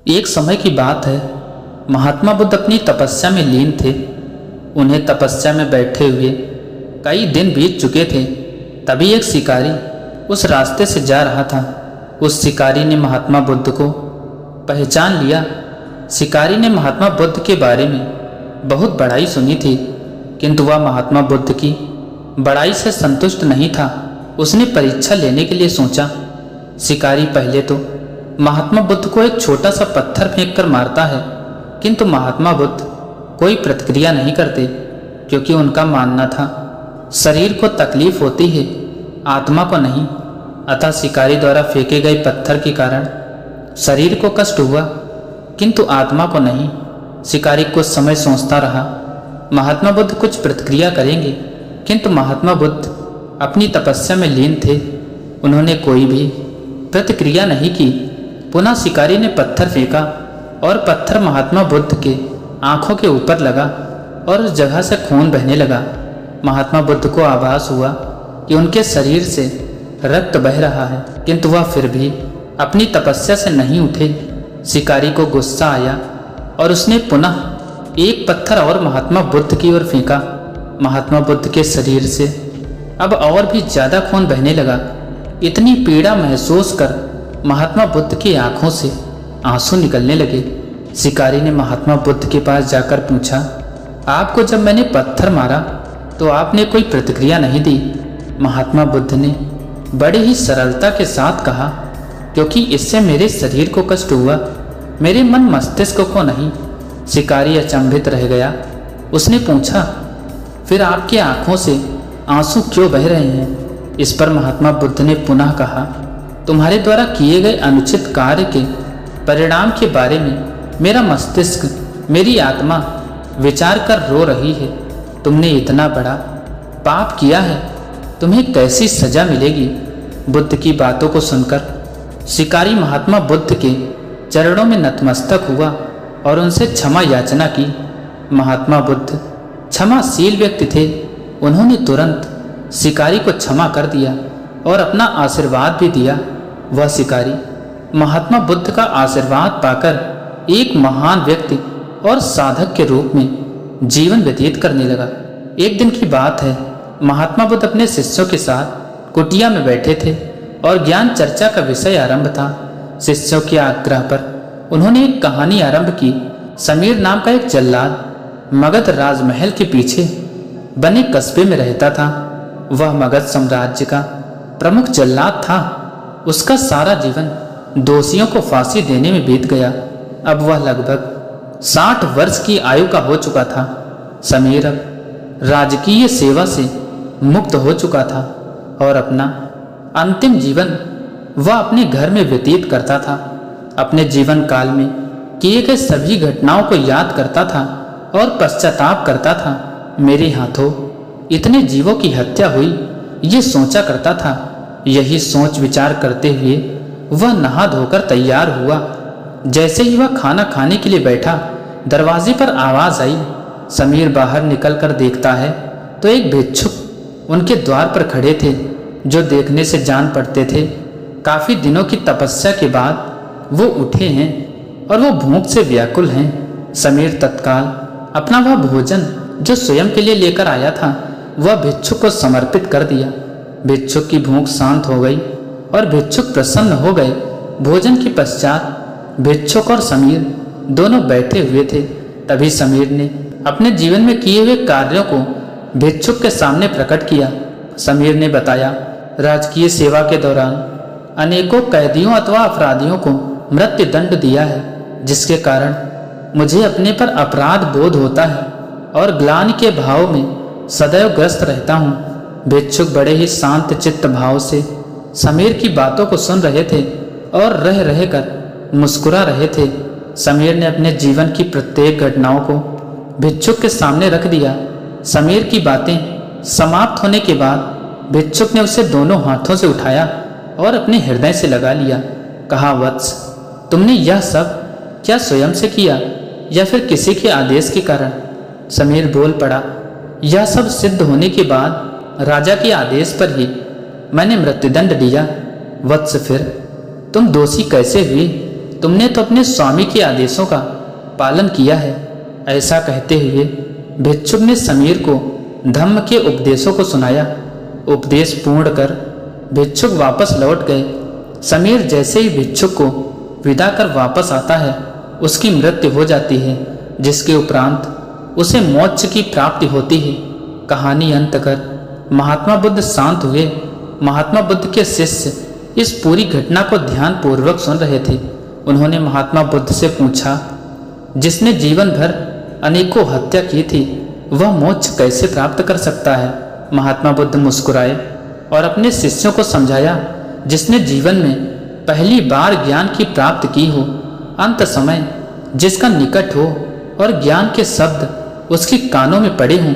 एक समय की बात है। महात्मा बुद्ध अपनी तपस्या में लीन थे। उन्हें तपस्या में बैठे हुए कई दिन बीत चुके थे। तभी एक शिकारी उस रास्ते से जा रहा था। उस शिकारी ने महात्मा बुद्ध को पहचान लिया। शिकारी ने महात्मा बुद्ध के बारे में बहुत बड़ाई सुनी थी, किंतु वह महात्मा बुद्ध की बड़ाई से संतुष्ट नहीं था। उसने परीक्षा लेने के लिए सोचा। शिकारी पहले तो महात्मा बुद्ध को एक छोटा सा पत्थर फेंककर मारता है, किंतु महात्मा बुद्ध कोई प्रतिक्रिया नहीं करते, क्योंकि उनका मानना था शरीर को तकलीफ होती है, आत्मा को नहीं। अतः शिकारी द्वारा फेंके गए पत्थर के कारण शरीर को कष्ट हुआ, किंतु आत्मा को नहीं। शिकारी कुछ समय सोचता रहा, महात्मा बुद्ध कुछ प्रतिक्रिया करेंगे, किंतु महात्मा बुद्ध अपनी तपस्या में लीन थे। उन्होंने कोई भी प्रतिक्रिया नहीं की। पुनः शिकारी ने पत्थर फेंका और पत्थर महात्मा बुद्ध के आंखों के ऊपर लगा और उस जगह से खून बहने लगा। महात्मा बुद्ध को आभास हुआ कि उनके शरीर से रक्त बह रहा है, किंतु वह फिर भी अपनी तपस्या से नहीं उठे। शिकारी को गुस्सा आया और उसने पुनः एक पत्थर और महात्मा बुद्ध की ओर फेंका। महात्मा बुद्ध के शरीर से अब और भी ज्यादा खून बहने लगा। इतनी पीड़ा महसूस कर महात्मा बुद्ध की आंखों से आंसू निकलने लगे। शिकारी ने महात्मा बुद्ध के पास जाकर पूछा, आपको जब मैंने पत्थर मारा तो आपने कोई प्रतिक्रिया नहीं दी। महात्मा बुद्ध ने बड़े ही सरलता के साथ कहा, क्योंकि इससे मेरे शरीर को कष्ट हुआ, मेरे मन मस्तिष्क को नहीं। शिकारी अचंभित रह गया। उसने पूछा, फिर आपकी आंखों से आंसू क्यों बह रहे हैं? इस पर महात्मा बुद्ध ने पुनः कहा, तुम्हारे द्वारा किए गए अनुचित कार्य के परिणाम के बारे में मेरा मस्तिष्क, मेरी आत्मा विचार कर रो रही है। तुमने इतना बड़ा पाप किया है, तुम्हें कैसी सजा मिलेगी? बुद्ध की बातों को सुनकर शिकारी महात्मा बुद्ध के चरणों में नतमस्तक हुआ और उनसे क्षमा याचना की। महात्मा बुद्ध क्षमाशील व्यक्ति थे। उन्होंने तुरंत शिकारी को क्षमा कर दिया और अपना आशीर्वाद भी दिया। वह शिकारी महात्मा बुद्ध का आशीर्वाद पाकर एक महान व्यक्ति और साधक के रूप में जीवन व्यतीत करने लगा। एक दिन की बात है। महात्मा बुद्ध अपने शिष्यों के साथ कुटिया में बैठे थे और ज्ञान चर्चा का विषय आरंभ था। शिष्यों के आग्रह पर उन्होंने एक कहानी आरंभ की। समीर नाम का एक जल्लाद मगध राजमहल के पीछे बने कस्बे में रहता था। वह मगध साम्राज्य का प्रमुख जल्लाद था। उसका सारा जीवन दोषियों को फांसी देने में बीत गया। अब वह लगभग 60 वर्ष की आयु का हो चुका था। समीर अब राजकीय सेवा से मुक्त हो चुका था और अपना अंतिम जीवन वह अपने घर में व्यतीत करता था। अपने जीवन काल में किए गए सभी घटनाओं को याद करता था और पश्चाताप करता था। मेरे हाथों इतने जीवों की हत्या हुई, ये सोचा करता था। यही सोच विचार करते हुए वह नहा धोकर तैयार हुआ। जैसे ही वह खाना खाने के लिए बैठा, दरवाजे पर आवाज आई। समीर बाहर निकलकर देखता है तो एक भिक्षुक उनके द्वार पर खड़े थे, जो देखने से जान पड़ते थे काफी दिनों की तपस्या के बाद वो उठे हैं और वो भूख से व्याकुल हैं। समीर तत्काल अपना वह भोजन जो स्वयं के लिए लेकर आया था वह भिक्षुक को समर्पित कर दिया। भिक्षुक की भूख शांत हो गई और भिक्षुक प्रसन्न हो गए। भोजन के पश्चात भिक्षुक और समीर दोनों बैठे हुए थे। तभी समीर ने अपने जीवन में किए हुए कार्यों को भिक्षुक के सामने प्रकट किया। समीर ने बताया, राजकीय सेवा के दौरान अनेकों कैदियों अथवा अपराधियों को मृत्यु दंड दिया है, जिसके कारण मुझे अपने पर अपराध बोध होता है और ग्लानि के भाव में सदैव ग्रस्त रहता हूँ। भिक्षुक बड़े ही शांत चित्त भाव से समीर की बातों को सुन रहे थे और रह रह कर मुस्कुरा रहे थे। समीर ने अपने जीवन की प्रत्येक घटनाओं को भिक्षुक के सामने रख दिया। समीर की बातें समाप्त होने के बाद भिक्षुक ने उसे दोनों हाथों से उठाया और अपने हृदय से लगा लिया। कहा, वत्स, तुमने यह सब क्या स्वयं से किया या फिर किसी के आदेश के कारण? समीर बोल पड़ा, यह सब सिद्ध होने के बाद राजा के आदेश पर ही मैंने मृत्युदंड दिया। वत्स, फिर तुम दोषी कैसे हुए? तुमने तो अपने स्वामी के आदेशों का पालन किया है। ऐसा कहते हुए भिक्षुक ने समीर को धम्म के उपदेशों को सुनाया। उपदेश पूर्ण कर भिक्षुक वापस लौट गए। समीर जैसे ही भिक्षुक को विदा कर वापस आता है, उसकी मृत्यु हो जाती है, जिसके उपरांत उसे मोक्ष की प्राप्ति होती है। कहानी अंत कर महात्मा बुद्ध शांत हुए। महात्मा बुद्ध के शिष्य इस पूरी घटना को ध्यानपूर्वक सुन रहे थे। उन्होंने महात्मा बुद्ध से पूछा, जिसने जीवन भर अनेकों हत्या की थी, वह मोक्ष कैसे प्राप्त कर सकता है? महात्मा बुद्ध मुस्कुराए और अपने शिष्यों को समझाया, जिसने जीवन में पहली बार ज्ञान की प्राप्ति की हो, अंत समय जिसका निकट हो और ज्ञान के शब्द उसके कानों में पड़े हों,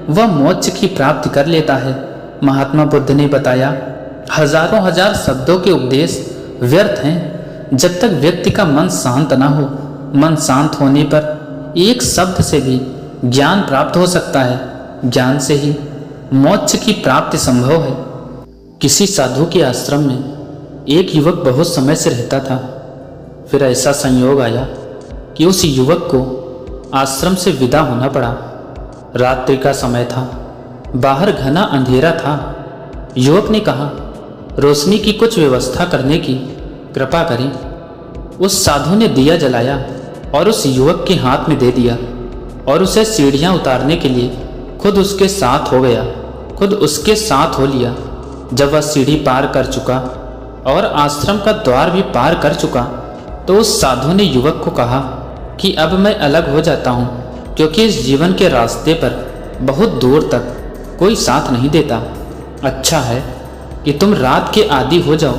वह मोक्ष की प्राप्ति कर लेता है। महात्मा बुद्ध ने बताया, हजारों हजार शब्दों के उपदेश व्यर्थ हैं जब तक व्यक्ति का मन शांत न हो। मन शांत होने पर एक शब्द से भी ज्ञान प्राप्त हो सकता है। ज्ञान से ही मोक्ष की प्राप्ति संभव है। किसी साधु के आश्रम में एक युवक बहुत समय से रहता था। फिर ऐसा संयोग आया कि उस युवक को आश्रम से विदा होना पड़ा। रात्रि का समय था, बाहर घना अंधेरा था। युवक ने कहा, रोशनी की कुछ व्यवस्था करने की कृपा करें। उस साधु ने दिया जलाया और उस युवक के हाथ में दे दिया और उसे सीढ़ियां उतारने के लिए खुद उसके साथ हो गया, खुद उसके साथ हो लिया। जब वह सीढ़ी पार कर चुका और आश्रम का द्वार भी पार कर चुका, तो उस साधु ने युवक को कहा कि अब मैं अलग हो जाता हूँ, क्योंकि इस जीवन के रास्ते पर बहुत दूर तक कोई साथ नहीं देता। अच्छा है कि तुम रात के आदी हो जाओ,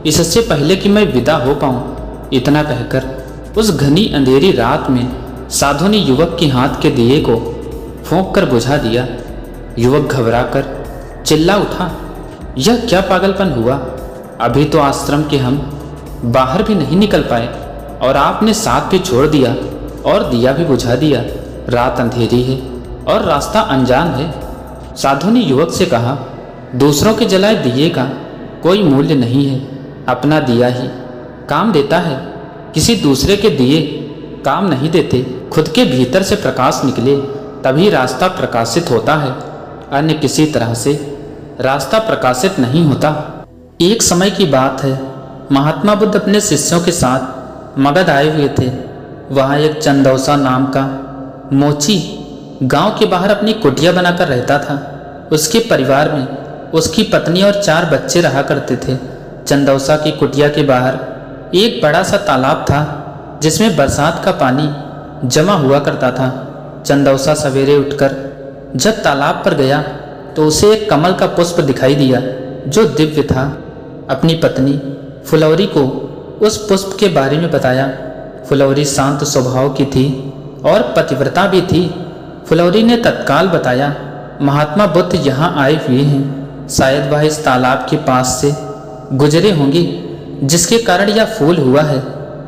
इससे पहले कि मैं विदा हो पाऊँ। इतना कहकर उस घनी अंधेरी रात में साधु ने युवक के हाथ के दिए को फूंक कर बुझा दिया। युवक घबराकर चिल्ला उठा, यह क्या पागलपन हुआ? अभी तो आश्रम के हम बाहर भी नहीं निकल पाए और आपने साथ भी छोड़ दिया और दिया भी बुझा दिया। रात अंधेरी है और रास्ता अनजान है। साधु ने युवक से कहा, दूसरों के जलाए दिए का कोई मूल्य नहीं है। अपना दिया ही काम देता है। किसी दूसरे के दिए काम नहीं देते। खुद के भीतर से प्रकाश निकले तभी रास्ता प्रकाशित होता है, अन्य किसी तरह से रास्ता प्रकाशित नहीं होता। एक समय की बात है, महात्मा बुद्ध अपने शिष्यों के साथ मगध आए हुए थे। वहाँ एक चंदौसा नाम का मोची गांव के बाहर अपनी कुटिया बनाकर रहता था। उसके परिवार में उसकी पत्नी और 4 बच्चे रहा करते थे। चंदौसा की कुटिया के बाहर एक बड़ा सा तालाब था, जिसमें बरसात का पानी जमा हुआ करता था। चंदौसा सवेरे उठकर जब तालाब पर गया तो उसे एक कमल का पुष्प दिखाई दिया, जो दिव्य था। अपनी पत्नी फुलौरी को उस पुष्प के बारे में बताया। फुलौरी शांत स्वभाव की थी और पतिव्रता भी थी। फुलौरी ने तत्काल बताया, महात्मा बुद्ध यहाँ आए हुए हैं। शायद वह इस तालाब के पास से गुजरे होंगे, जिसके कारण यह फूल हुआ है।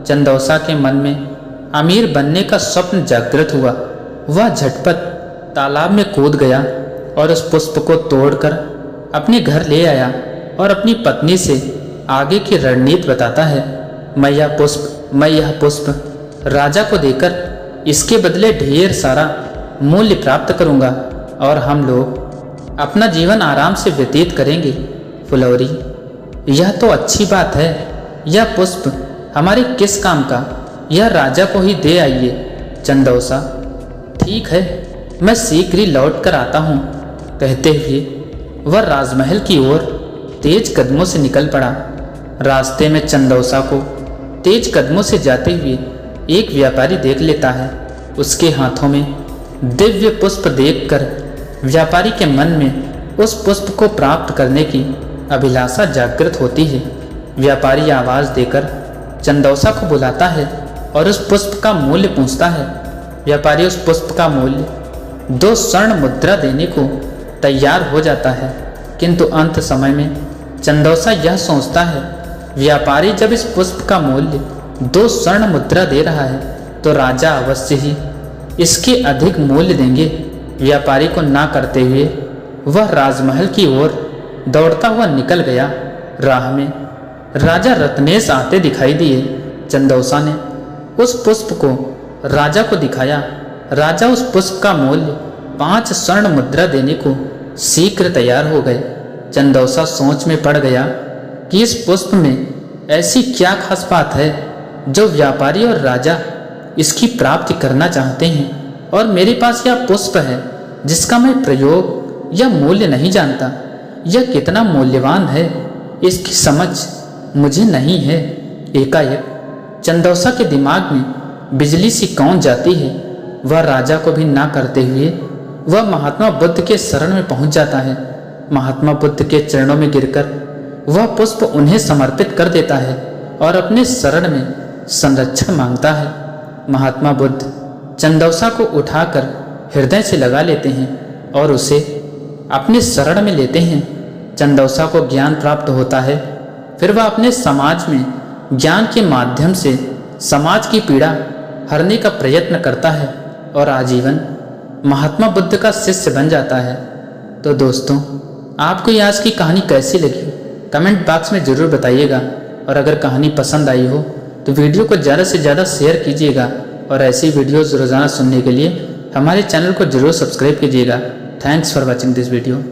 चंदौसा के मन में अमीर बनने का स्वप्न जागृत हुआ। वह झटपट तालाब में कूद गया और उस पुष्प को तोड़कर अपने घर ले आया और अपनी पत्नी से आगे की रणनीति बताता है। मैं यह पुष्प राजा को देकर इसके बदले ढेर सारा मूल्य प्राप्त करूंगा और हम लोग अपना जीवन आराम से व्यतीत करेंगे। फुलौरी, यह तो अच्छी बात है। यह पुष्प हमारे किस काम का? यह राजा को ही दे आइए। चंदौसा, ठीक है, मैं शीघ्र ही लौट कर आता हूँ। कहते हुए वह राजमहल की ओर तेज कदमों से निकल पड़ा। रास्ते में चंदौसा को तेज कदमों से जाते हुए एक व्यापारी देख लेता है। उसके हाथों में दिव्य पुष्प देखकर व्यापारी के मन में उस पुष्प को प्राप्त करने की अभिलाषा जागृत होती है। व्यापारी आवाज़ देकर चंदौसा को बुलाता है और उस पुष्प का मूल्य पूछता है। व्यापारी उस पुष्प का मूल्य 2 स्वर्ण मुद्रा देने को तैयार हो जाता है, किंतु अंत समय में चंदौसा यह सोचता है, व्यापारी जब इस पुष्प का मूल्य 2 स्वर्ण मुद्रा दे रहा है तो राजा अवश्य ही इसके अधिक मूल्य देंगे। व्यापारी को ना करते हुए वह राजमहल की ओर दौड़ता हुआ निकल गया। राह में राजा रत्नेश आते दिखाई दिए। चंदौसा ने उस पुष्प को राजा को दिखाया। राजा उस पुष्प का मूल्य 5 स्वर्ण मुद्रा देने को शीघ्र तैयार हो गए। चंदौसा सोच में पड़ गया कि इस पुष्प में ऐसी क्या खास बात है जो व्यापारी और राजा इसकी प्राप्ति करना चाहते हैं, और मेरे पास यह पुष्प है जिसका मैं प्रयोग या मूल्य नहीं जानता। यह कितना मूल्यवान है इसकी समझ मुझे नहीं है। एकाएक चंदौसा के दिमाग में बिजली सी कौंध जाती है। वह राजा को भी ना करते हुए वह महात्मा बुद्ध के शरण में पहुंच जाता है। महात्मा बुद्ध के चरणों में गिरकर वह पुष्प उन्हें समर्पित कर देता है और अपने शरण में संरक्षण मांगता है। महात्मा बुद्ध चंदौसा को उठाकर हृदय से लगा लेते हैं और उसे अपने शरण में लेते हैं। चंदौसा को ज्ञान प्राप्त होता है। फिर वह अपने समाज में ज्ञान के माध्यम से समाज की पीड़ा हरने का प्रयत्न करता है और आजीवन महात्मा बुद्ध का शिष्य बन जाता है। तो दोस्तों, आपको ये आज की कहानी कैसी लगी कमेंट बॉक्स में ज़रूर बताइएगा, और अगर कहानी पसंद आई हो तो वीडियो को ज़्यादा से ज़्यादा शेयर कीजिएगा, और ऐसी वीडियोज़ रोज़ाना सुनने के लिए हमारे चैनल को ज़रूर सब्सक्राइब कीजिएगा। Thanks for watching this video.